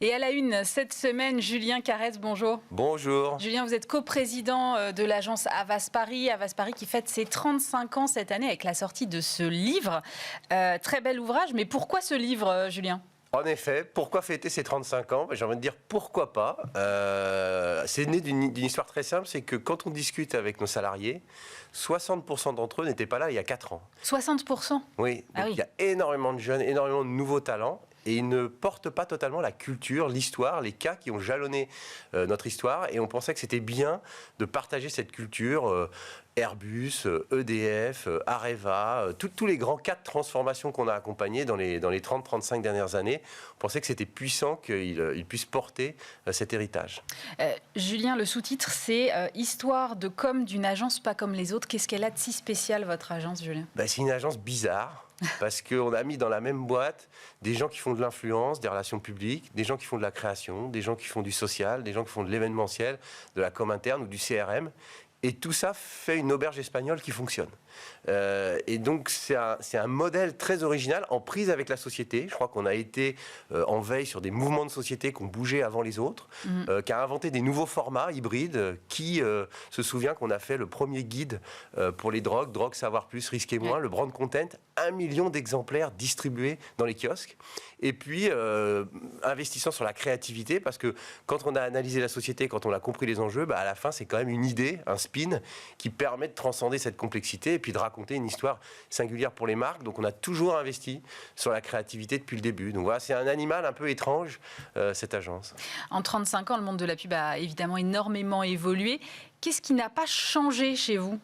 Et à la une, cette semaine, Julien Carrez, bonjour. Bonjour. Julien, vous êtes coprésident de l'agence Havas Paris qui fête ses 35 ans cette année avec la sortie de ce livre. Très bel ouvrage, mais pourquoi ce livre, Julien ? En effet, pourquoi fêter ses 35 ans ? J'ai envie de dire pourquoi pas. C'est né d'une histoire très simple, c'est que quand on discute avec nos salariés, 60% d'entre eux n'étaient pas là il y a 4 ans. 60% ? Oui, donc il y a énormément de jeunes, énormément de nouveaux talents. Et ils ne portent pas totalement la culture, l'histoire, les cas qui ont jalonné notre histoire. Et on pensait que c'était bien de partager cette culture. Airbus, EDF, Areva, tous les grands cas de transformation qu'on a accompagnés dans les 30-35 dernières années. On pensait que c'était puissant qu'ils puissent porter cet héritage. Julien, le sous-titre, c'est « Histoire de com' d'une agence pas comme les autres ». Qu'est-ce qu'elle a de si spécial, votre agence, Julien ? C'est une agence bizarre. Parce qu'on a mis dans la même boîte des gens qui font de l'influence, des relations publiques, des gens qui font de la création, des gens qui font du social, des gens qui font de l'événementiel, de la com interne ou du CRM. Et tout ça fait une auberge espagnole qui fonctionne. Et donc, c'est un modèle très original, en prise avec la société. Je crois qu'on a été en veille sur des mouvements de société qui ont bougé avant les autres, qui a inventé des nouveaux formats hybrides. Qui se souvient qu'on a fait le premier guide pour les drogues savoir plus, risquer moins, le brand content, 1 million d'exemplaires distribués dans les kiosques. Et puis, investissant sur la créativité, parce que quand on a analysé la société, quand on a compris les enjeux, à la fin, c'est quand même une idée, un spin, qui permet de transcender cette complexité et puis de raconter une histoire singulière pour les marques. Donc, on a toujours investi sur la créativité depuis le début. Donc, voilà, c'est un animal un peu étrange, cette agence. En 35 ans, le monde de la pub a évidemment énormément évolué. Qu'est-ce qui n'a pas changé chez vous ?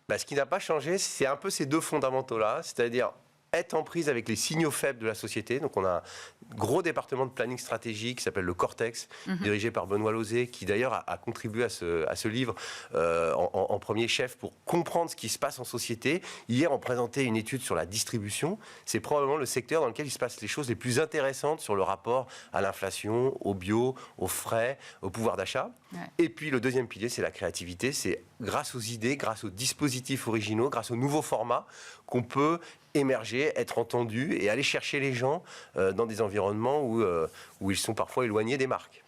Ce qui n'a pas changé, c'est un peu ces deux fondamentaux-là, c'est-à-dire être en prise avec les signaux faibles de la société. Donc on a un gros département de planning stratégique qui s'appelle le Cortex, dirigé par Benoît Lauzé, qui d'ailleurs a contribué à ce livre en premier chef pour comprendre ce qui se passe en société. Hier, on présentait une étude sur la distribution. C'est probablement le secteur dans lequel il se passe les choses les plus intéressantes sur le rapport à l'inflation, au bio, aux frais, au pouvoir d'achat. Ouais. Et puis le deuxième pilier, c'est la créativité. C'est grâce aux idées, grâce aux dispositifs originaux, grâce aux nouveaux formats qu'on peut émerger, être entendu et aller chercher les gens dans des environnements où ils sont parfois éloignés des marques.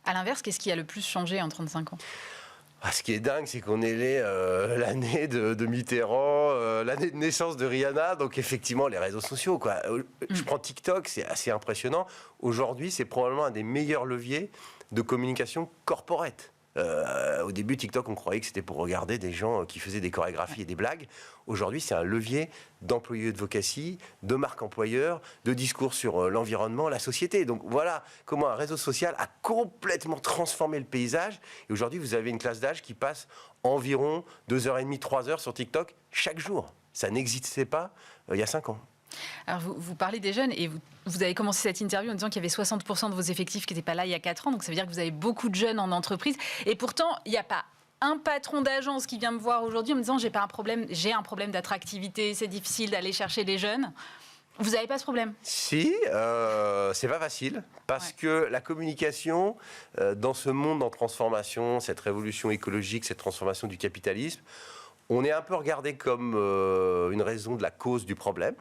À l'inverse, qu'est-ce qui a le plus changé en 35 ans ? Ce qui est dingue, c'est qu'on est l'année de Mitterrand, l'année de naissance de Rihanna, donc effectivement les réseaux sociaux, quoi. Je prends TikTok, c'est assez impressionnant. Aujourd'hui, c'est probablement un des meilleurs leviers de communication corporate. Au début, TikTok, on croyait que c'était pour regarder des gens qui faisaient des chorégraphies et des blagues. Aujourd'hui, c'est un levier d'employés advocacy, de marque employeur, de discours sur l'environnement, la société. Donc voilà comment un réseau social a complètement transformé le paysage. Et aujourd'hui, vous avez une classe d'âge qui passe environ 2h30, 3h sur TikTok chaque jour. Ça n'existait pas il y a 5 ans. Alors, vous parlez des jeunes et vous avez commencé cette interview en disant qu'il y avait 60% de vos effectifs qui n'étaient pas là il y a 4 ans. Donc, ça veut dire que vous avez beaucoup de jeunes en entreprise. Et pourtant, il n'y a pas un patron d'agence qui vient me voir aujourd'hui en me disant j'ai un problème d'attractivité, c'est difficile d'aller chercher les jeunes. Vous n'avez pas ce problème ? Si, c'est pas facile, parce que la communication, dans ce monde en transformation, cette révolution écologique, cette transformation du capitalisme, on est un peu regardé comme une raison de la cause du problème.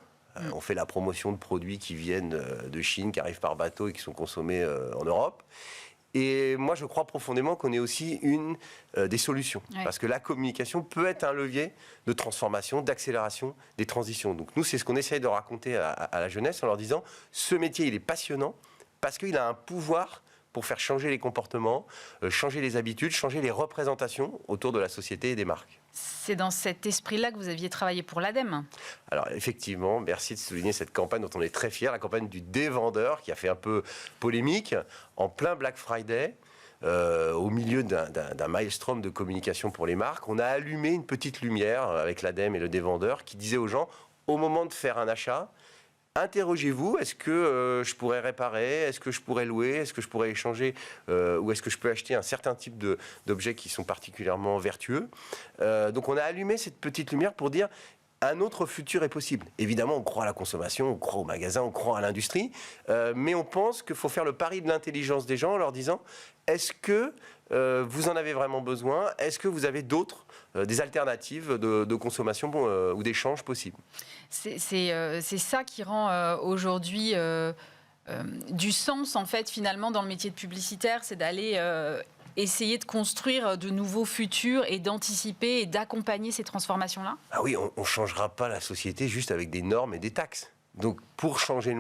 On fait la promotion de produits qui viennent de Chine, qui arrivent par bateau et qui sont consommés en Europe. Et moi, je crois profondément qu'on est aussi une des solutions. Ouais. Parce que la communication peut être un levier de transformation, d'accélération des transitions. Donc nous, c'est ce qu'on essaye de raconter à la jeunesse en leur disant « Ce métier, il est passionnant parce qu'il a un pouvoir pour faire changer les comportements, changer les habitudes, changer les représentations autour de la société et des marques. » C'est dans cet esprit-là que vous aviez travaillé pour l'ADEME. Alors effectivement, merci de souligner cette campagne dont on est très fiers, la campagne du dévendeur qui a fait un peu polémique en plein Black Friday. Au milieu d'un maelstrom de communication pour les marques, on a allumé une petite lumière avec l'ADEME et le dévendeur qui disait aux gens, au moment de faire un achat, interrogez-vous, est-ce que je pourrais réparer, est-ce que je pourrais louer, est-ce que je pourrais échanger ou est-ce que je peux acheter un certain type d'objets qui sont particulièrement vertueux. Donc on a allumé cette petite lumière pour dire un autre futur est possible. Évidemment, on croit à la consommation, on croit au magasin, on croit à l'industrie, mais on pense qu'il faut faire le pari de l'intelligence des gens en leur disant est-ce que vous en avez vraiment besoin ? Est-ce que vous avez d'autres, des alternatives de consommation ou d'échange possibles ? C'est ça qui rend aujourd'hui du sens, en fait, finalement, dans le métier de publicitaire, c'est d'aller essayer de construire de nouveaux futurs et d'anticiper et d'accompagner ces transformations-là? Ah oui, on ne changera pas la société juste avec des normes et des taxes. Donc, pour changer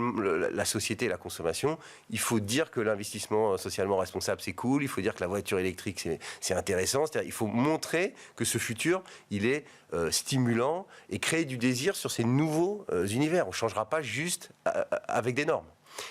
la société et la consommation, il faut dire que l'investissement socialement responsable, c'est cool. Il faut dire que la voiture électrique, c'est intéressant. C'est-à-dire, il faut montrer que ce futur, il est stimulant et créer du désir sur ces nouveaux univers. On ne changera pas juste avec des normes.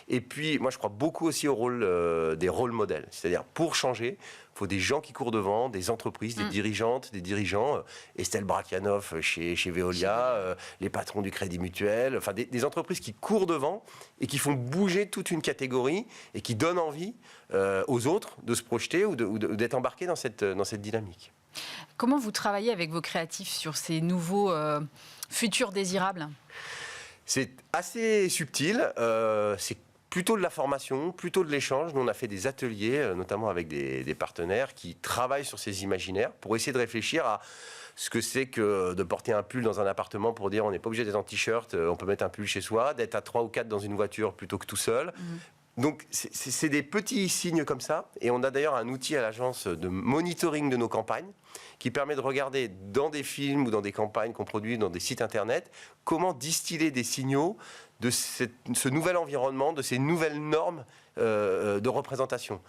Et puis, moi, je crois beaucoup aussi au rôle des rôles modèles. C'est-à-dire, pour changer, il faut des gens qui courent devant, des entreprises, des dirigeantes, des dirigeants. Estelle Brachlianoff chez Veolia, les patrons du Crédit Mutuel. Enfin, des entreprises qui courent devant et qui font bouger toute une catégorie et qui donnent envie aux autres de se projeter ou d'être embarqués dans cette dynamique. Comment vous travaillez avec vos créatifs sur ces nouveaux futurs désirables ? C'est assez subtil, c'est plutôt de la formation, plutôt de l'échange. Nous, on a fait des ateliers, notamment avec des partenaires qui travaillent sur ces imaginaires pour essayer de réfléchir à ce que c'est que de porter un pull dans un appartement pour dire on n'est pas obligé d'être en t-shirt, on peut mettre un pull chez soi, d'être à 3 ou 4 dans une voiture plutôt que tout seul. Donc, c'est des petits signes comme ça. Et on a d'ailleurs un outil à l'agence de monitoring de nos campagnes qui permet de regarder dans des films ou dans des campagnes qu'on produit dans des sites internet comment distiller des signaux de ce nouvel environnement, de ces nouvelles normes de représentation.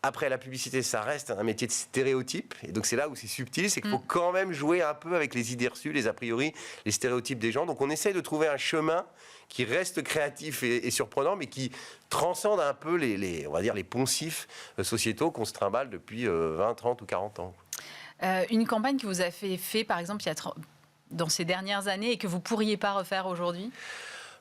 Après, la publicité, ça reste un métier de stéréotype. Et donc, c'est là où c'est subtil, c'est qu'il faut quand même jouer un peu avec les idées reçues, les a priori, les stéréotypes des gens. Donc, on essaye de trouver un chemin qui reste créatif et surprenant, mais qui transcende un peu on va dire, les poncifs sociétaux qu'on se trimballe depuis 20, 30 ou 40 ans. Une campagne que vous avez fait, par exemple, dans ces dernières années et que vous ne pourriez pas refaire aujourd'hui ?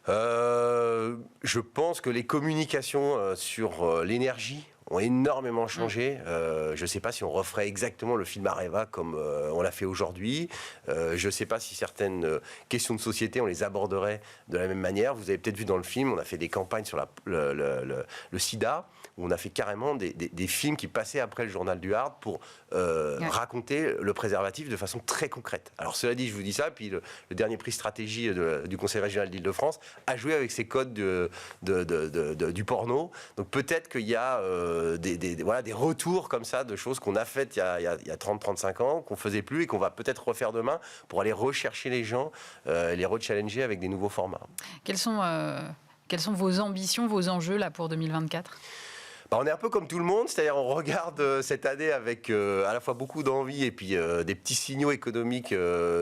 Je pense que les communications sur l'énergie ont énormément changé. Je ne sais pas si on referait exactement le film Areva comme on l'a fait aujourd'hui. Je ne sais pas si certaines questions de société, on les aborderait de la même manière. Vous avez peut-être vu dans le film, on a fait des campagnes sur le sida, où on a fait carrément des films qui passaient après le journal du Hard pour raconter le préservatif de façon très concrète. Alors cela dit, je vous dis ça, puis le dernier prix stratégie du Conseil régional d'Île-de-France a joué avec ces codes du porno. Donc peut-être qu'il y a des retours comme ça de choses qu'on a faites il y a 30-35 ans, qu'on ne faisait plus et qu'on va peut-être refaire demain pour aller rechercher les gens, les rechallenger avec des nouveaux formats. Quelles sont vos ambitions, vos enjeux là, pour 2024 ? On est un peu comme tout le monde, c'est-à-dire on regarde cette année avec à la fois beaucoup d'envie et puis des petits signaux économiques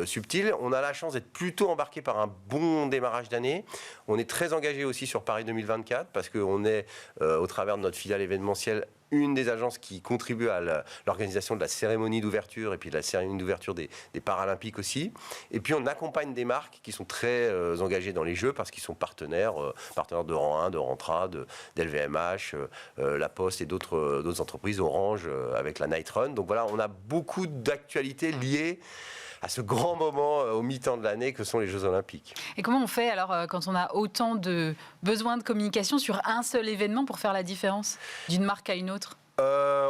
subtils. On a la chance d'être plutôt embarqué par un bon démarrage d'année. On est très engagé aussi sur Paris 2024 parce qu'on est, au travers de notre filiale événementielle, une des agences qui contribue à l'organisation de la cérémonie d'ouverture et puis de la cérémonie d'ouverture des Paralympiques aussi. Et puis on accompagne des marques qui sont très engagées dans les Jeux parce qu'ils sont partenaires de rang 1, de Rantra, d'LVMH, La Poste et d'autres entreprises, Orange avec la Night Run. Donc voilà, on a beaucoup d'actualités liées à ce grand moment au mi-temps de l'année que sont les Jeux Olympiques. Et comment on fait alors quand on a autant de besoins de communication sur un seul événement pour faire la différence d'une marque à une autre ?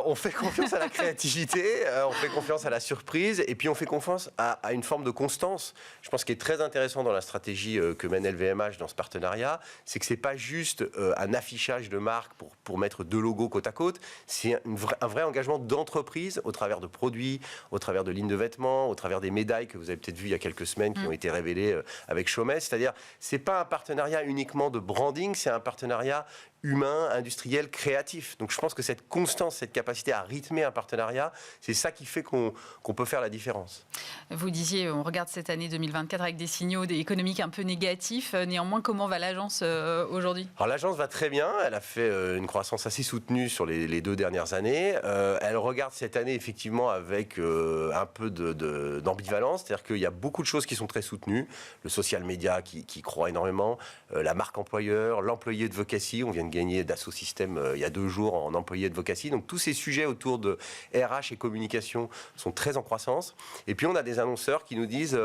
On fait confiance à la créativité, on fait confiance à la surprise et puis on fait confiance à une forme de constance. Je pense qu'il est très intéressant dans la stratégie que mène LVMH dans ce partenariat, c'est que c'est pas juste un affichage de marque pour mettre deux logos côte à côte, c'est un vrai engagement d'entreprise au travers de produits, au travers de lignes de vêtements, au travers des médailles que vous avez peut-être vues il y a quelques semaines qui ont été révélées avec Chaumet. C'est-à-dire, c'est pas un partenariat uniquement de branding, c'est un partenariat humain, industriel, créatif. Donc je pense que cette constance, cette capacité à rythmer un partenariat, c'est ça qui fait qu'on peut faire la différence. Vous disiez, on regarde cette année 2024 avec des signaux économiques un peu négatifs. Néanmoins, comment va l'agence aujourd'hui ? Alors l'agence va très bien. Elle a fait une croissance assez soutenue sur les 2 dernières années. Elle regarde cette année effectivement avec un peu d'ambivalence. C'est-à-dire qu'il y a beaucoup de choses qui sont très soutenues. Le social media qui croît énormément. La marque employeur, l'employé de Vocassi. On vient de gagné Dassault Systèmes il y a 2 jours en employé de Vocassi. Donc tous ces sujets autour de RH et communication sont très en croissance. Et puis on a des annonceurs qui nous disent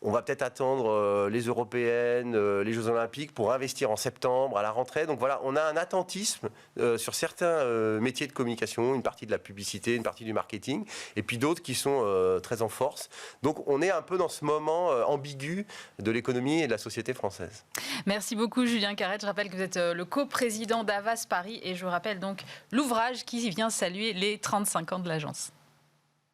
on va peut-être attendre les européennes, les Jeux Olympiques pour investir en septembre à la rentrée. Donc voilà, on a un attentisme sur certains métiers de communication, une partie de la publicité, une partie du marketing, et puis d'autres qui sont très en force. Donc on est un peu dans ce moment ambigu de l'économie et de la société française. Merci beaucoup Julien Carrette. Je rappelle que vous êtes le coprésident d'Avas Paris et je rappelle donc l'ouvrage qui vient saluer les 35 ans de l'agence.